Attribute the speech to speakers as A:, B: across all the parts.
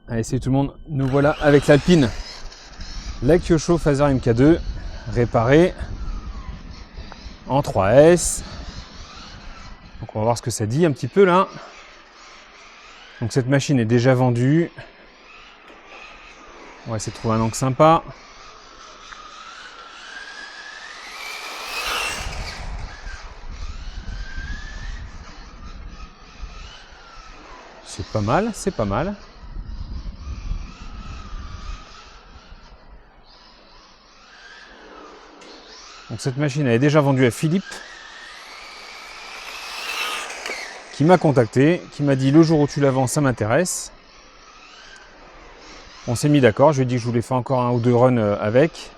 A: Allez, salut tout le monde, nous voilà avec l'Alpine, la Kyosho Phaser MK2, réparée en 3S. Donc on va voir ce que ça dit un petit peu là. Donc cette machine est déjà vendue. On va essayer de trouver un angle sympa. C'est pas mal, c'est pas mal. Donc cette machine elle est déjà vendue à Philippe, qui m'a contacté, qui m'a dit le jour où tu la vends ça m'intéresse. On s'est mis d'accord, je lui ai dit que je voulais faire encore un ou deux runs avec.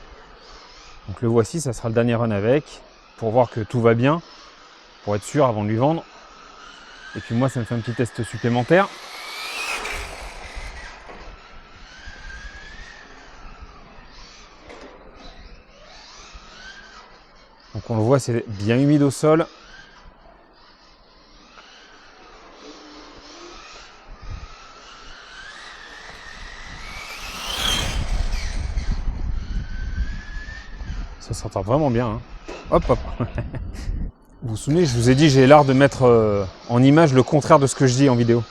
A: Donc le voici, ça sera le dernier run avec, pour voir que tout va bien, pour être sûr avant de lui vendre. Et puis moi ça me fait un petit test supplémentaire. Donc on le voit, c'est bien humide au sol. Ça s'entend vraiment bien. Hein. Hop, hop. Vous vous souvenez, je vous ai dit, j'ai l'art de mettre en image le contraire de ce que je dis en vidéo.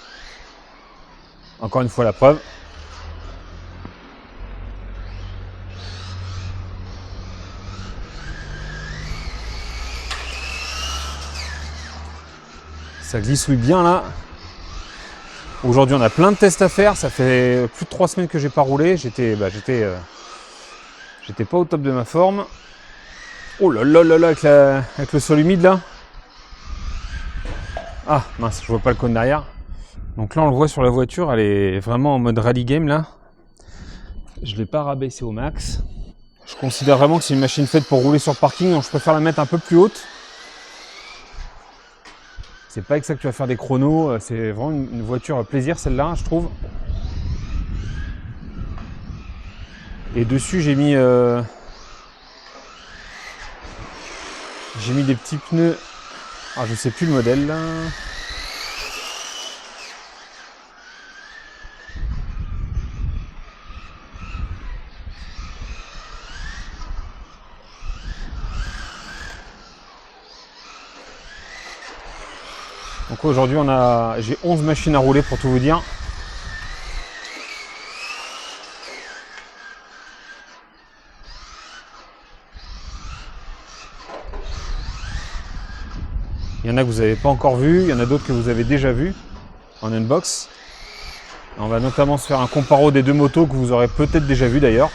A: Encore une fois, la preuve. Ça glissouille bien là. Aujourd'hui, on a plein de tests à faire. Ça fait plus de 3 semaines que j'ai pas roulé. J'étais pas au top de ma forme. Oh là là là là, avec le sol humide là. Ah mince, je vois pas le cône derrière. Donc là, on le voit sur la voiture. Elle est vraiment en mode rally game là. Je ne l'ai pas rabaissé au max. Je considère vraiment que c'est une machine faite pour rouler sur parking. Donc je préfère la mettre un peu plus haute. C'est pas exact que tu vas faire des chronos, c'est vraiment une voiture plaisir celle-là, je trouve. Et dessus j'ai mis des petits pneus. Ah, je sais plus le modèle là. Donc aujourd'hui j'ai 11 machines à rouler pour tout vous dire. Il y en a que vous n'avez pas encore vu, il y en a d'autres que vous avez déjà vu en unbox. On va notamment se faire un comparo des deux motos que vous aurez peut-être déjà vu d'ailleurs.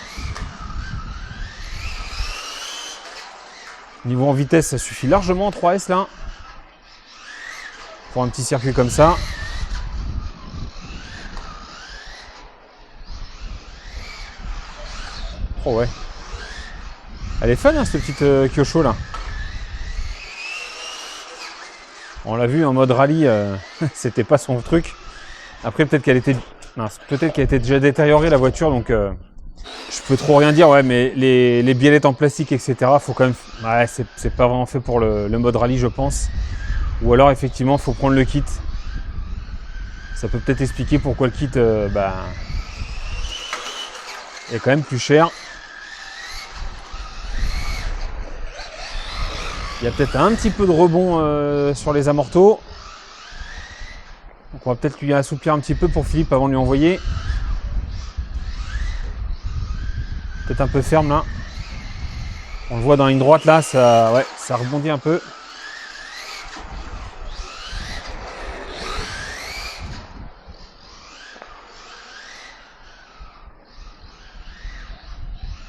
A: Niveau en vitesse, ça suffit largement en 3S là. Pour un petit circuit comme ça. Oh ouais. Elle est fun hein, cette petite Kyosho là. On l'a vu en mode rallye, c'était pas son truc. Après peut-être qu'elle était déjà détériorée la voiture, donc je peux trop rien dire. Ouais, mais les biellettes en plastique, etc. Faut quand même. Ouais, c'est pas vraiment fait pour le mode rallye, je pense. Ou alors effectivement, faut prendre le kit. Ça peut peut-être expliquer pourquoi le kit est quand même plus cher. Il y a peut-être un petit peu de rebond sur les amortos. Donc on va peut-être lui assouplir un petit peu pour Philippe avant de lui envoyer. Peut-être un peu ferme là. On le voit dans la ligne droite là, ça rebondit un peu.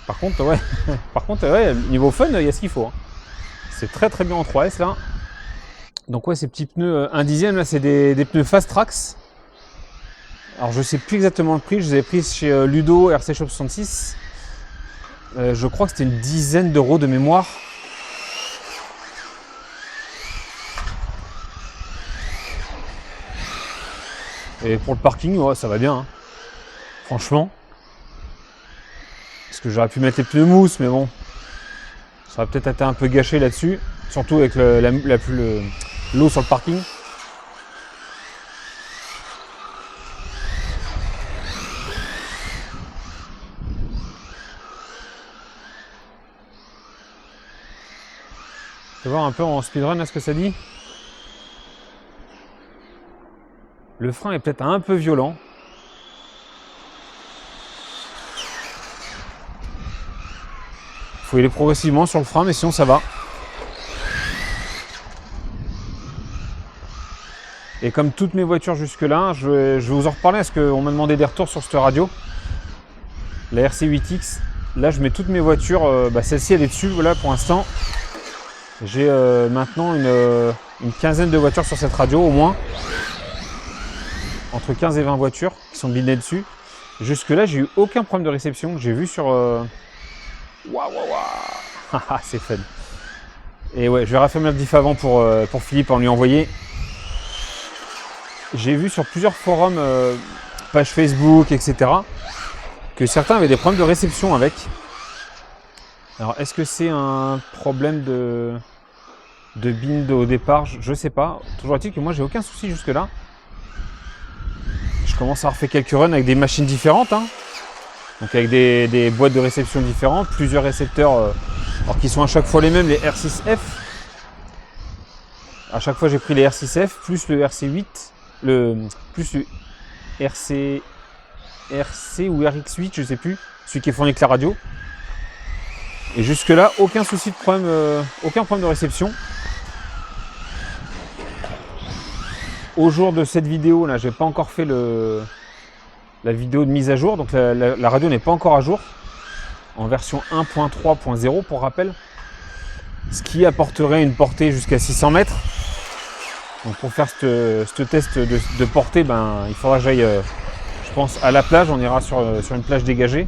A: Par contre, ouais, niveau fun, il y a ce qu'il faut. Hein. C'est très très bien en 3S là. Donc ouais, ces petits pneus 1 dixième là, c'est des pneus Fast Tracks. Alors je sais plus exactement le prix, je les avais pris chez Ludo RC Shop 66. Je crois que c'était une dizaine d'euros de mémoire. Et pour le parking, ouais, ça va bien. Hein. Franchement. Parce que j'aurais pu mettre les pneus mousse, mais bon. Ça aurait peut-être été un peu gâché là-dessus. Surtout avec l'eau sur le parking. Tu vas voir un peu en speedrun là ce que ça dit. Le frein est peut-être un peu violent. Faut y aller progressivement sur le frein, mais sinon ça va. Et comme toutes mes voitures jusque-là, je vais vous en reparler parce qu'on m'a demandé des retours sur cette radio. La RC8X. Là, je mets toutes mes voitures. Celle-ci, elle est dessus. Voilà, pour l'instant, j'ai maintenant une quinzaine de voitures sur cette radio, au moins. Entre 15 et 20 voitures qui sont blindées dessus. Jusque-là, j'ai eu aucun problème de réception. J'ai vu sur... Waouh, waouh, c'est fun. Et ouais, je vais raffermir le diff avant pour Philippe en lui envoyer. J'ai vu sur plusieurs forums, pages Facebook, etc., que certains avaient des problèmes de réception avec. Alors, est-ce que c'est un problème de bind au départ? Je sais pas. Toujours est-il que moi, j'ai aucun souci jusque-là. Je commence à refaire quelques runs avec des machines différentes, hein. Donc avec des boîtes de réception différentes, plusieurs récepteurs, alors qui sont à chaque fois les mêmes, les R6F. À chaque fois, j'ai pris les R6F, plus le RC8, plus le RC ou RX8, je sais plus, celui qui est fourni avec la radio. Et jusque là, aucun souci de problème, aucun problème de réception. Au jour de cette vidéo, là, j'ai pas encore fait la vidéo de mise à jour, donc la radio n'est pas encore à jour, en version 1.3.0 pour rappel, ce qui apporterait une portée jusqu'à 600 mètres. Donc pour faire ce test de portée, il faudra que j'aille, je pense, à la plage. On ira sur une plage dégagée.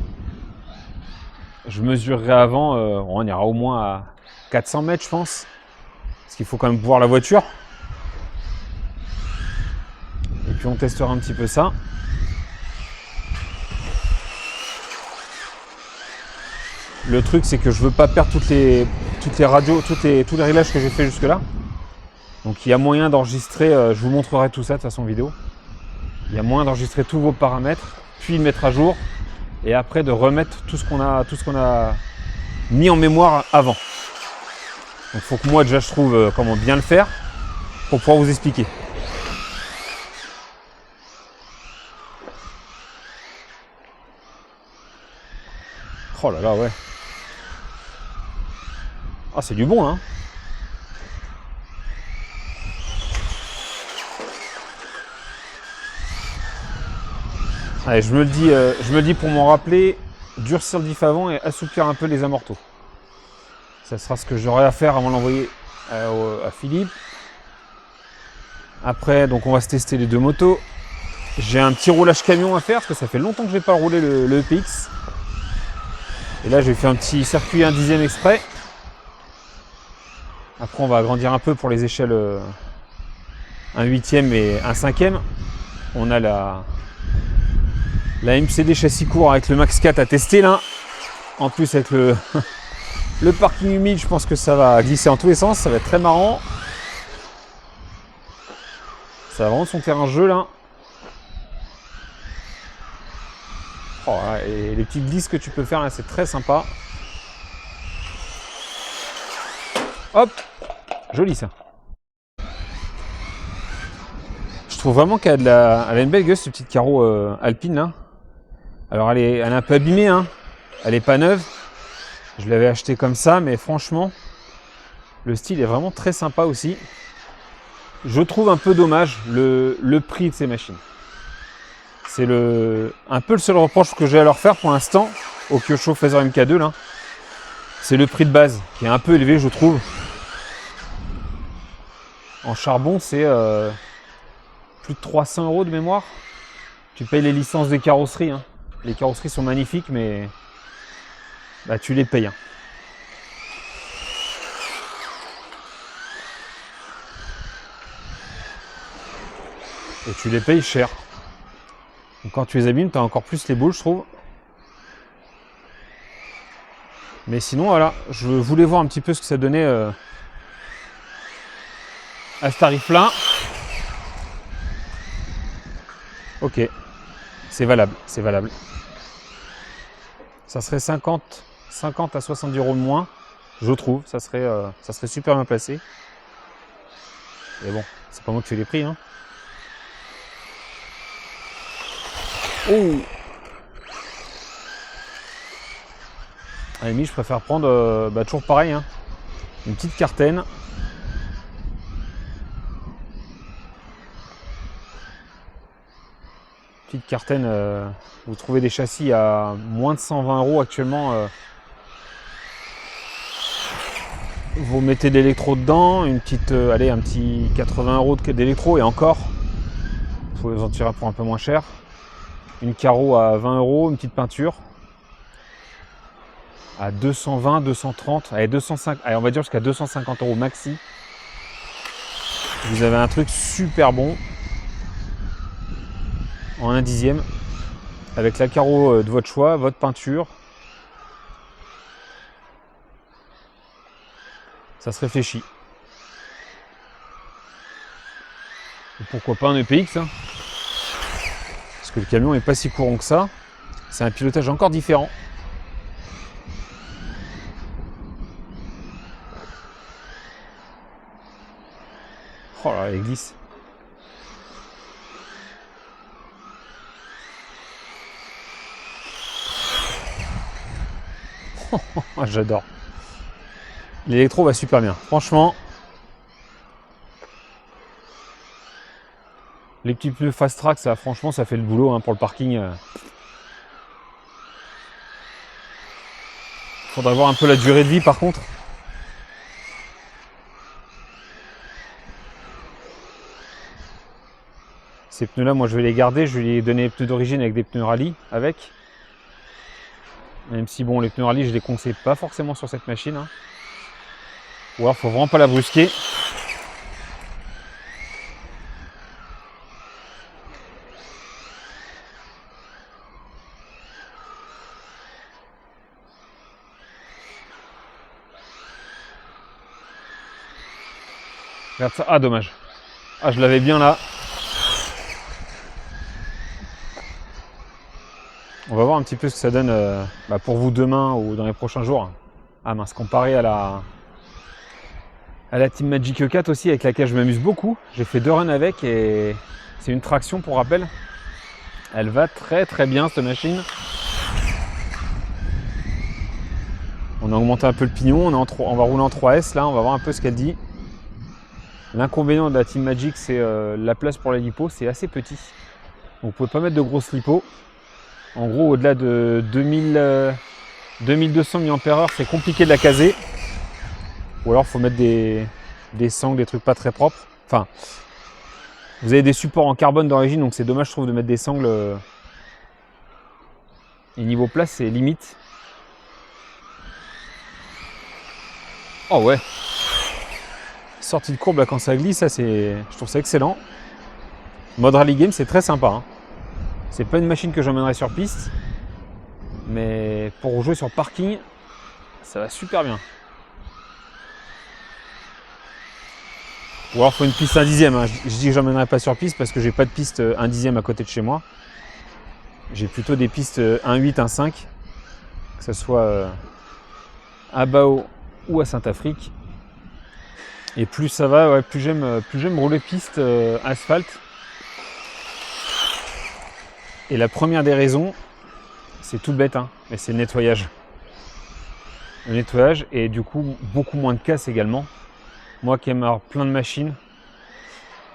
A: Je mesurerai avant, on ira au moins à 400 mètres, je pense, parce qu'il faut quand même voir la voiture. Et puis on testera un petit peu ça. Le truc, c'est que je veux pas perdre toutes les radios, tous les réglages que j'ai fait jusque là. Donc il y a moyen d'enregistrer, je vous montrerai tout ça de façon vidéo. Il y a moyen d'enregistrer tous vos paramètres, puis de mettre à jour, et après de remettre tout ce qu'on a mis en mémoire avant. Donc il faut que moi déjà je trouve comment bien le faire pour pouvoir vous expliquer. Oh là là, ouais. Ah, c'est du bon là. Allez, je me le dis pour m'en rappeler, durcir le diff avant et assouplir un peu les amortos. Ça sera ce que j'aurai à faire avant de l'envoyer à Philippe. Après, donc on va se tester les deux motos. J'ai un petit roulage camion à faire parce que ça fait longtemps que je n'ai pas roulé le EPX. Et là, j'ai fait un petit circuit 1/10 exprès. Après, on va agrandir un peu pour les échelles 1/8 et 1/5. On a la MCD châssis court avec le Max 4 à tester là. En plus, avec le parking humide, je pense que ça va glisser en tous les sens. Ça va être très marrant. Ça va vraiment son terrain de jeu là. Oh, et les petites glisses que tu peux faire là, c'est très sympa. Hop, joli ça. Je trouve vraiment qu'elle a une belle gueule, ce petit carreau Alpine là. Alors elle est un peu abîmée, hein. Elle est pas neuve. Je l'avais acheté comme ça, mais franchement, le style est vraiment très sympa aussi. Je trouve un peu dommage le prix de ces machines. C'est un peu le seul reproche que j'ai à leur faire pour l'instant au Kyosho Phaser MK2 là. C'est le prix de base qui est un peu élevé, je trouve. En charbon, c'est plus de 300 € de mémoire. Tu payes les licences des carrosseries, hein. Les carrosseries sont magnifiques, mais tu les payes, hein. Et tu les payes cher. Donc quand tu les abîmes, tu as encore plus les boules, je trouve. Mais sinon, voilà, je voulais voir un petit peu ce que ça donnait à ce tarif-là. Ok, c'est valable, c'est valable. Ça serait 50 à 70 € de moins. Je trouve, ça serait super bien placé. Mais bon, c'est pas moi qui fais les prix, hein. Oh! À la limite, je préfère prendre toujours pareil, hein, une petite cartaine. Petite cartaine, vous trouvez des châssis à moins de 120 € actuellement. Vous mettez de l'électro dedans, une petite, allez, un petit 80 € d'électro et encore, vous pouvez vous en tirer pour un peu moins cher. Une carreau à 20 €, une petite peinture à 220, 230, allez, 205, allez, on va dire jusqu'à 250 € maxi. Vous avez un truc super bon en 1/10 avec la carreau de votre choix, votre peinture. Ça se réfléchit. Et pourquoi pas un EPX, hein, parce que le camion n'est pas si courant que ça. C'est un pilotage encore différent. Oh là, elle glisse. J'adore. L'électro va super bien. Franchement, les petits pneus fast track, ça, franchement, ça fait le boulot, hein, pour le parking. Faudra voir un peu la durée de vie par contre. Ces pneus là, moi je vais les garder, je vais les donner les pneus d'origine avec des pneus rallye avec. Même si bon, les pneus rallye je les conseille pas forcément sur cette machine, hein. Ou alors faut vraiment pas la brusquer. Regarde ça, ah dommage. Ah, je l'avais bien là. On va voir un petit peu ce que ça donne pour vous demain ou dans les prochains jours. Ah mince, comparé à la Team Magic 4 aussi, avec laquelle je m'amuse beaucoup. J'ai fait 2 runs avec et c'est une traction pour rappel. Elle va très très bien cette machine. On a augmenté un peu le pignon, on va rouler en 3S là, on va voir un peu ce qu'elle dit. L'inconvénient de la Team Magic, c'est la place pour les lipos, c'est assez petit. Donc vous pouvez pas mettre de grosses lipos. En gros, au-delà de 2200 mAh, c'est compliqué de la caser. Ou alors, il faut mettre des sangles, des trucs pas très propres. Enfin, vous avez des supports en carbone d'origine, donc c'est dommage, je trouve, de mettre des sangles. Et niveau place, c'est limite. Oh ouais. Sortie de courbe là quand ça glisse, ça je trouve ça excellent. Mode rally game, c'est très sympa, hein. C'est pas une machine que j'emmènerai sur piste, mais pour jouer sur parking, ça va super bien. Ou alors faut une piste 1/10, hein. Je dis que j'emmènerai pas sur piste parce que j'ai pas de piste 1/10 à côté de chez moi. J'ai plutôt des pistes 1/8, 1/5, que ce soit à Bao ou à Saint-Afrique. Et plus ça va, ouais, plus j'aime rouler piste asphalte. Et la première des raisons, c'est tout bête, hein, mais c'est le nettoyage. Le nettoyage et du coup beaucoup moins de casse également. Moi qui aime avoir plein de machines,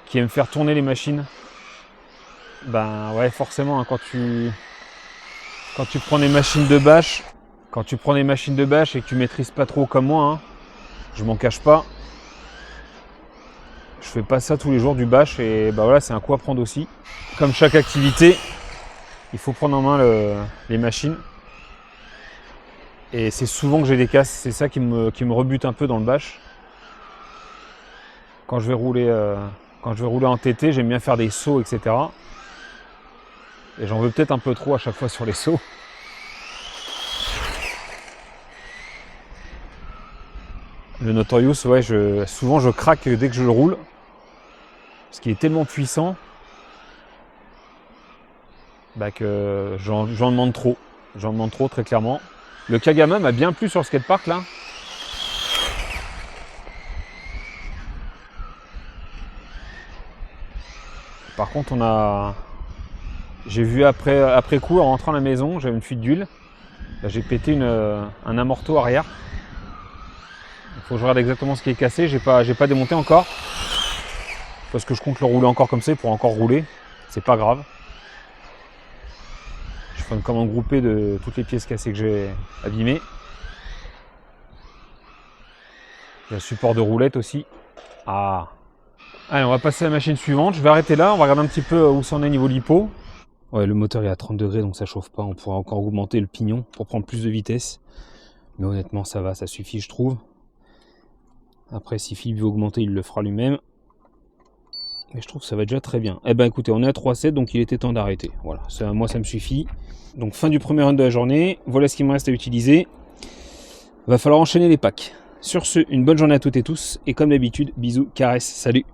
A: qui aime faire tourner les machines, ben ouais, forcément, hein, quand tu prends des machines de bâche, et que tu maîtrises pas trop comme moi, hein, je m'en cache pas. Je fais pas ça tous les jours du bâche et bah voilà, c'est un coup à prendre aussi. Comme chaque activité, il faut prendre en main les machines. Et c'est souvent que j'ai des casses, c'est ça qui me rebute un peu dans le bâche. Quand je vais rouler en TT, j'aime bien faire des sauts, etc. Et j'en veux peut-être un peu trop à chaque fois sur les sauts. Le Notorious, ouais, souvent je craque dès que je le roule. Parce qu'il est tellement puissant que j'en demande trop. J'en demande trop, très clairement. Le Kagama m'a bien plu sur le skatepark là. Par contre, j'ai vu après coup, en rentrant à la maison, j'avais une fuite d'huile. J'ai pété un amorto arrière. Il faut que je regarde exactement ce qui est cassé. J'ai pas démonté encore. Parce que je compte le rouler encore comme ça pour encore rouler. C'est pas grave. Je ferai une commande groupée de toutes les pièces cassées que j'ai abîmées. Il y a le support de roulette aussi. Ah. Allez, on va passer à la machine suivante. Je vais arrêter là. On va regarder un petit peu où ça en est niveau lipo. Ouais, le moteur est à 30 degrés donc ça chauffe pas. On pourra encore augmenter le pignon pour prendre plus de vitesse. Mais honnêtement, ça va, ça suffit, je trouve. Après, si Philippe veut augmenter, il le fera lui-même. Mais je trouve que ça va déjà très bien. Eh ben écoutez, on est à 3,7 donc il était temps d'arrêter. Voilà, moi ça me suffit. Donc fin du premier run de la journée. Voilà ce qu'il me reste à utiliser. Va falloir enchaîner les packs. Sur ce, une bonne journée à toutes et tous. Et comme d'habitude, bisous, caresses, salut.